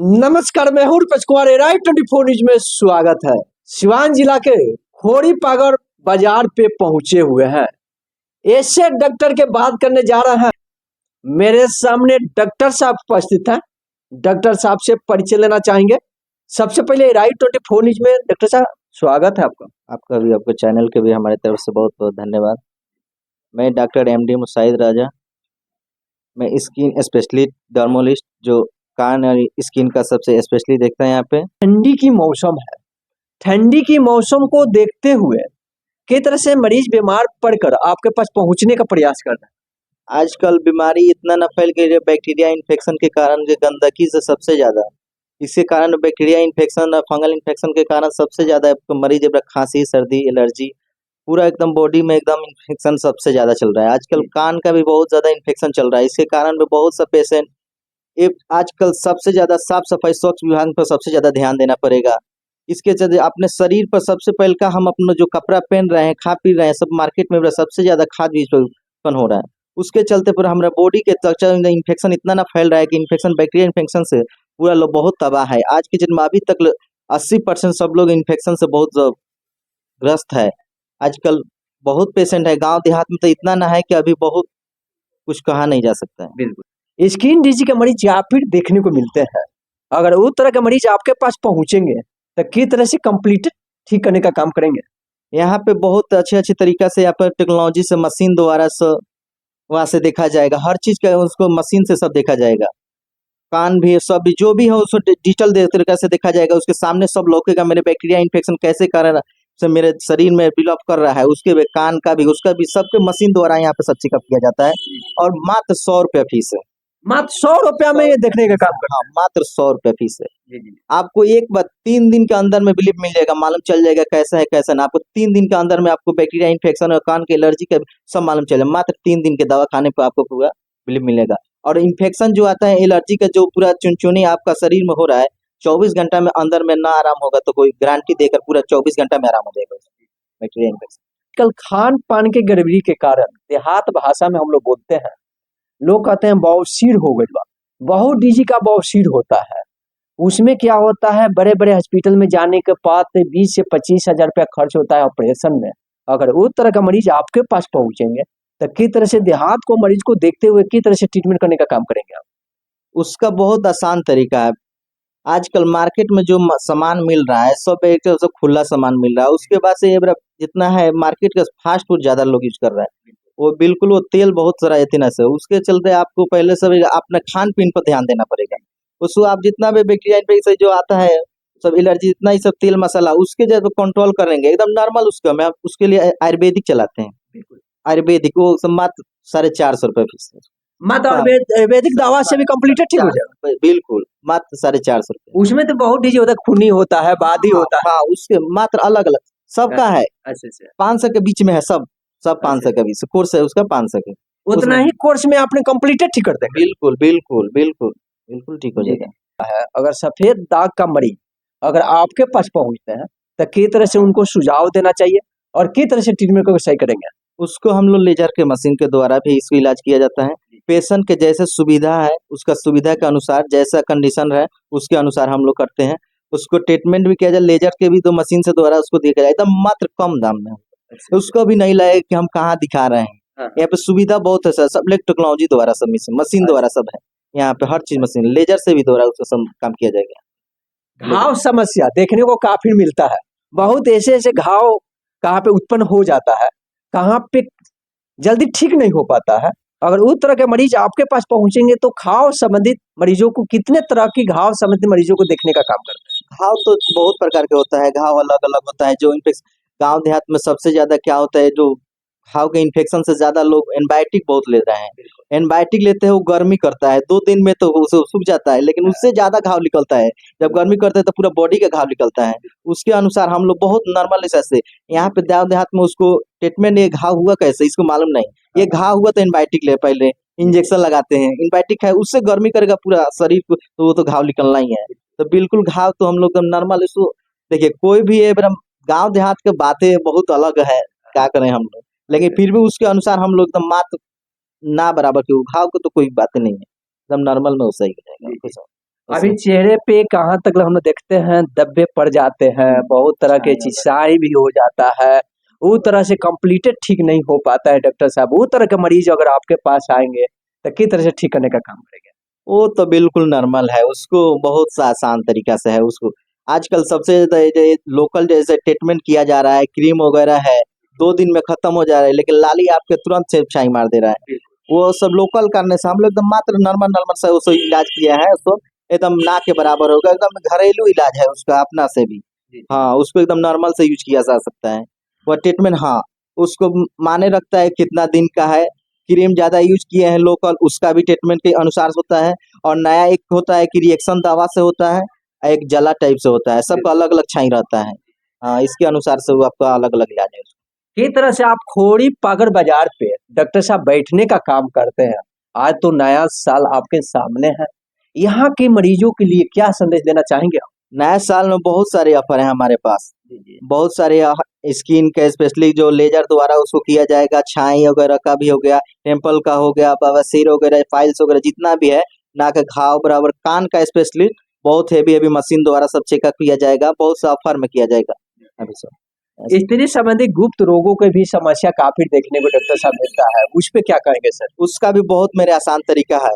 नमस्कार, मैं हूं रूपेश कुमार। राइट 24 न्यूज में स्वागत है। सिवान जिला के खोड़ी पागर बाजार पे पहुंचे हुए हैं। ऐसे डॉक्टर के बात करने जा रहे हैं। मेरे सामने डॉक्टर साहब उपस्थित हैं। डॉक्टर साहब से परिचय लेना चाहेंगे। सबसे पहले राइट 24 न्यूज में डॉक्टर साहब स्वागत है आपका। आपका भी, आपके चैनल के भी हमारे तरफ से बहुत बहुत धन्यवाद। मैं डॉक्टर एमडी मुसाइद राजा, मैं स्किन स्पेशलिस्ट डर्मोलिस्ट, जो कान और स्किन का सबसे स्पेशली देखता है यहाँ पे। ठंडी की मौसम है। ठंडी की मौसम को देखते हुए किस तरह से मरीज बीमार पड़कर आपके पास पहुंचने का प्रयास कर रहे हैं। आजकल बीमारी इतना न फैल गई है बैक्टीरिया इन्फेक्शन के कारण, जो गंदगी से सबसे ज्यादा, इसके कारण बैक्टीरिया इन्फेक्शन और फंगल इन्फेक्शन के कारण सबसे ज्यादा मरीज खांसी, सर्दी, एलर्जी, पूरा एकदम बॉडी में एकदम इन्फेक्शन सबसे ज्यादा चल रहा है। आजकल कान का भी बहुत ज्यादा इन्फेक्शन चल रहा है। इसके कारण भी बहुत सा पेशेंट, आजकल सबसे ज्यादा साफ सफाई स्वच्छ विभाग पर सबसे ज्यादा ध्यान देना पड़ेगा। इसके चलते अपने शरीर पर सबसे पहले का हम अपना जो कपड़ा पहन रहे हैं, खा पी रहे हैं, सब मार्केट में सबसे ज्यादा खाद बीज उत्पन्न हो रहा है। उसके चलते पूरा हमारा बॉडी के स्ट्रक्चर में इन्फेक्शन इतना ना फैल रहा है कि इन्फेक्शन, बैक्टीरिया इन्फेक्शन से पूरा लोग बहुत तबाह है। आज के दिन में अभी तक 80% सब लोग इन्फेक्शन से बहुत ग्रस्त है। आजकल बहुत पेशेंट है, गांव देहात में तो इतना ना है कि अभी बहुत कुछ कहा नहीं जा सकता है। बिल्कुल, स्किन डिजीज के मरीज या फिर देखने को मिलते हैं। अगर उस तरह के मरीज आपके पास पहुंचेंगे तो किस तरह से कंप्लीट ठीक करने का काम करेंगे। यहाँ पे बहुत अच्छे तरीका से यहाँ पर टेक्नोलॉजी से, मशीन द्वारा से वहाँ से देखा जाएगा। हर चीज का उसको मशीन से सब देखा जाएगा। कान भी, सब भी, जो भी हो उसको डिजिटल तरीका से देखा जाएगा। उसके सामने सब लोगेगा मेरे बैक्टीरिया इन्फेक्शन कैसे कारण से मेरे शरीर में बिल्डअप कर रहा है। उसके भी कान का भी, उसका भी, सबके मशीन द्वारा यहाँ पे सब चेकअप किया जाता है। और मात्र 100 रुपया फीस है। मात्र 100 रुपया में ये देखने का काम करते हाँ, मात्र 100 रुपया फीस है। हैं। आपको एक बार 3 दिन के अंदर में बिलीव मिल जाएगा, मालूम चल जाएगा कैसा है कैसा ना। आपको 3 दिन के अंदर में आपको बैक्टीरिया इन्फेक्शन और कान की एलर्जी का सब मालूम चलेगा। मात्र 3 दिन के दवा खाने पर आपको पूरा बिलीव मिलेगा। और इन्फेक्शन जो आता है, एलर्जी का जो पूरा चुनचुनी आपका शरीर में हो रहा है, 24 घंटा में अंदर में ना आराम होगा तो कोई गारंटी देकर पूरा 24 घंटा में आराम हो जाएगा बैक्टीरिया इन्फेक्शन। कल खान पान के गड़बड़ी के कारण देहात भाषा में हम लोग बोलते हैं, लोग कहते हैं बवासीर हो गई बा। बहुत डीजी का बवासीर होता है। उसमें क्या होता है, बड़े बड़े हॉस्पिटल में जाने के बाद 20 से 25 हजार रुपया खर्च होता है ऑपरेशन में। अगर उस तरह का मरीज आपके पास पहुंचेंगे तो किस तरह से देहात को मरीज को देखते हुए किस तरह से ट्रीटमेंट करने का काम करेंगे आप। उसका बहुत आसान तरीका है। आजकल मार्केट में जो सामान मिल रहा है सब एक तरह से खुला सामान मिल रहा है। उसके बाद से ये जितना है मार्केट का फास्ट फूड ज्यादा लोग यूज कर रहा है। वो बिल्कुल, वो तेल बहुत सारा इतना से, उसके चलते आपको पहले से अपने खान पीन पर ध्यान देना पड़ेगा। उसको आप जितना भी बैक्टीरिया इन्फेक्शन जो आता है, सब एलर्जी, जितना ही सब तेल मसाला, उसके जैसे कंट्रोल करेंगे एकदम नॉर्मल। उसका मैं उसके लिए आयुर्वेदिक चलाते हैं। आयुर्वेदिक वो सब मात्र 450 रुपये फीस है। मात्र आयुर्वेदिक दवा से भी कंप्लीट ठीक हो जाएगा। बिल्कुल, मात्र 450 रुपये। उसमें तो बहुत डीजी होता है, खूनी होता है, बादी होता है। हाँ, उसके मात्र अलग अलग सबका है। अच्छा अच्छा, 500 के बीच में है सब 500 के बीच कोर्स है उसका, 500 के। उतना ही कोर्स में आपने कंप्लीट ठीक कर देंगे। बिल्कुल बिल्कुल बिल्कुल बिल्कुल ठीक हो जाएगा। अगर सफेद दाग का मरीज अगर आपके पास पहुंचते हैं तो किस तरह से उनको सुझाव देना चाहिए और किस तरह से ट्रीटमेंट को सही करेंगे। उसको हम लोग लेजर के मशीन के द्वारा भी इसको इलाज किया जाता है। पेशेंट के जैसे सुविधा है, उसका सुविधा के अनुसार, जैसा कंडीशन है उसके अनुसार हम लोग करते हैं। उसको ट्रीटमेंट भी किया जाए। लेजर के भी 2 मशीन से द्वारा उसको दिया जाए एकदम मात्र कम दाम में। उसको भी नहीं लगे कि हम कहाँ दिखा रहे हैं। यहाँ पे सुविधा बहुत है सर, सब टेक्नोलॉजी द्वारा, सब मशीन द्वारा सब है। यहाँ पे हर चीज मशीन, लेजर से भी द्वारा उसका सब काम किया जाएगा। घाव समस्या देखने को काफी मिलता है। बहुत ऐसे ऐसे घाव कहाँ पे उत्पन्न हो जाता है, कहाँ पे जल्दी ठीक नहीं हो पाता है। अगर उस तरह के मरीज आपके पास पहुंचेंगे तो घाव संबंधित मरीजों को, कितने तरह की घाव संबंधित मरीजों को देखने का काम करते हैं। घाव तो बहुत प्रकार के होता है, घाव अलग अलग होता है। जो इन्फेक्शन गाँव देहात में सबसे ज्यादा क्या होता है, जो घाव के इन्फेक्शन से ज्यादा लोग एंटीबायोटिक बहुत ले रहे हैं। एंटीबायोटिक लेते हैं, वो गर्मी करता है, 2 दिन में तो उसे सूख जाता है, लेकिन उससे ज्यादा घाव निकलता है। जब गर्मी करते हैं तो पूरा बॉडी का घाव निकलता है। उसके अनुसार हम लोग बहुत नॉर्मल से यहाँ पे गाँव देहात में उसको ट्रीटमेंट, ये घाव हुआ कैसे इसको मालूम नहीं। ये घाव हुआ तो एंटीबायोटिक ले, पहले इंजेक्शन लगाते हैं, एंटीबायोटिक है, उससे गर्मी करेगा पूरा शरीर को, तो वो तो घाव निकलना ही है। तो बिल्कुल घाव तो हम लोग नॉर्मल इसको देखिए। कोई भी गाँव देहात के बातें बहुत अलग है, क्या करें हम लोग, लेकिन फिर भी उसके अनुसार हम लोग एकदम मात्र ना बराबर के घाव को तो कोई बात नहीं है, एकदम नॉर्मल में वो सही हो जाएगा। अभी उसमें। चेहरे पे कहाँ तक हम लोग देखते हैं धब्बे पड़ जाते हैं, बहुत तरह के छाया वगैरह। चिसाई भी हो जाता है, वो तरह से कंप्लीटेड ठीक नहीं हो पाता है डॉक्टर साहब। वो तरह के मरीज अगर आपके पास आएंगे तो किस तरह से ठीक करने का काम करेंगे? वो तो बिल्कुल नॉर्मल है, उसको बहुत सा आसान तरीका से है उसको। आजकल सबसे ज़्यादा ये लोकल जैसे ट्रीटमेंट किया जा रहा है, क्रीम वगैरह है, 2 दिन में खत्म हो जा रहा है, लेकिन लाली आपके तुरंत से छाई मार दे रहा है। वो सब लोकल करने से हम लोग एकदम मात्र नॉर्मल नॉर्मल से उसको इलाज किया है, उसको एकदम ना के बराबर होगा, एकदम घरेलू इलाज है उसका अपना से भी। हाँ, उसको एकदम नॉर्मल से यूज़ किया जा सकता है। वो ट्रीटमेंट हाँ, उसको मायने रखता है कितना दिन का है, क्रीम ज़्यादा यूज़ किए हैं लोकल, उसका भी ट्रीटमेंट के अनुसार होता है। और नया एक होता है कि रिएक्शन दवा से होता है, एक जला टाइप से होता है, सबका अलग-अलग छाई रहता है। हाँ, इसके अनुसार से वो आपका अलग-अलग इलाज है। किस तरह से आप खोड़ी पागर बाजार पे डॉक्टर साहब बैठने का काम करते हैं? आज तो नया साल आपके सामने है, यहाँ के मरीजों के लिए क्या संदेश देना चाहेंगे आप? नए साल में बहुत सारे ऑफर हैं हमारे पास। बहुत सारे स्किन के स्पेशली जो लेजर द्वारा उसको किया जाएगा, छाई वगैरह का भी हो गया, टेम्पल का हो गया, बवासीर वगैरह, फाइल्स वगैरह जितना भी है, नाक का घाव बराबर, कान का स्पेशली बहुत हेवी मशीन द्वारा सब चेकअप किया जाएगा, बहुत सा ऑफर में किया जाएगा अभी सब। स्त्री संबंधी गुप्त रोगों की भी समस्या काफी देखने को डॉक्टर साहब मिलता है, उस पे क्या कहेंगे सर? उसका भी बहुत मेरे आसान तरीका है।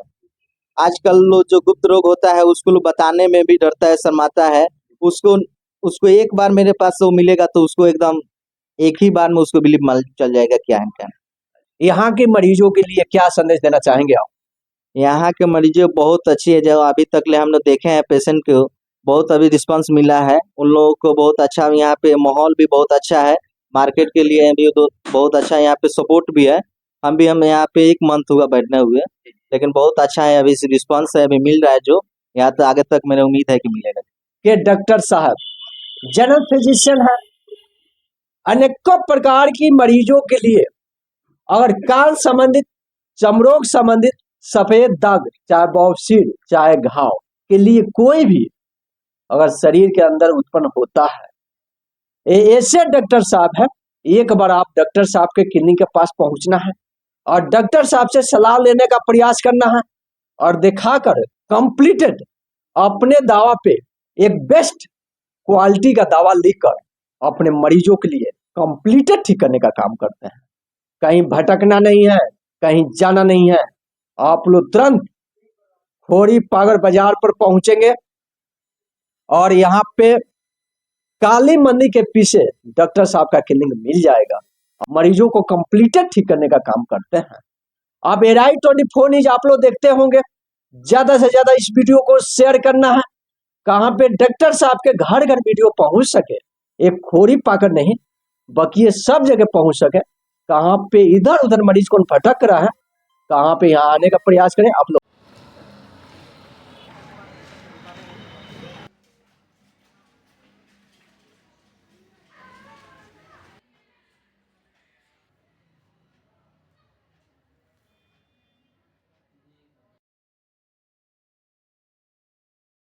आजकल जो गुप्त रोग होता है उसको लोग बताने में भी डरता है, शर्माता है। उसको उसको एक बार मेरे पास वो मिलेगा तो उसको एकदम एक ही बार में उसको बिलीव मालूम चल जाएगा क्या है क्या नहीं। यहाँ के मरीजों के लिए क्या संदेश देना चाहेंगे आप? यहाँ के मरीज़ें बहुत अच्छी है, जो अभी तक ले हम लोग देखे हैं पेशेंट को, बहुत अभी रिस्पॉन्स मिला है। उन लोगों को बहुत अच्छा यहाँ पे माहौल भी बहुत अच्छा है। मार्केट के लिए भी तो बहुत अच्छा यहाँ पे सपोर्ट भी है। हम यहाँ पे 1 मंथ हुआ बैठने हुए, लेकिन बहुत अच्छा है अभी रिस्पॉन्स है अभी मिल रहा है जो, यहाँ तो आगे तक मेरा उम्मीद है कि मिलेगा। कि डॉक्टर साहब जनरल फिजिशियन है, अनेकों प्रकार की मरीजों के लिए अगर कान संबंधित, चमरोग संबंधित, सफेद दाग, चाहे बवासीर, चाहे घाव के लिए कोई भी अगर शरीर के अंदर उत्पन्न होता है, ऐसे डॉक्टर साहब है, एक बार आप डॉक्टर साहब के क्लिनिक के पास पहुंचना है और डॉक्टर साहब से सलाह लेने का प्रयास करना है और दिखाकर कंप्लीटेड अपने दावा पे एक बेस्ट क्वालिटी का दावा लिखकर अपने मरीजों के लिए कंप्लीटेड ठीक करने का काम करते हैं। कहीं भटकना नहीं है, कहीं जाना नहीं है, आप लोग तुरंत खोड़ी पागर बाजार पर पहुंचेंगे और यहाँ पे काली मंदिर के पीछे डॉक्टर साहब का क्लिनिक मिल जाएगा। मरीजों को कंप्लीटेड ठीक करने का काम करते हैं। आप एराई 24 न्यूज आप लोग देखते होंगे, ज्यादा से ज्यादा इस वीडियो को शेयर करना है, कहाँ पे डॉक्टर साहब के घर घर वीडियो पहुंच सके, एक खोरी पाकर नहीं बाकी ये सब जगह पहुंच सके, कहाँ पे इधर उधर मरीज कौन भटक रहा है, कहाँ पे यहाँ आने का प्रयास करें आप लोग।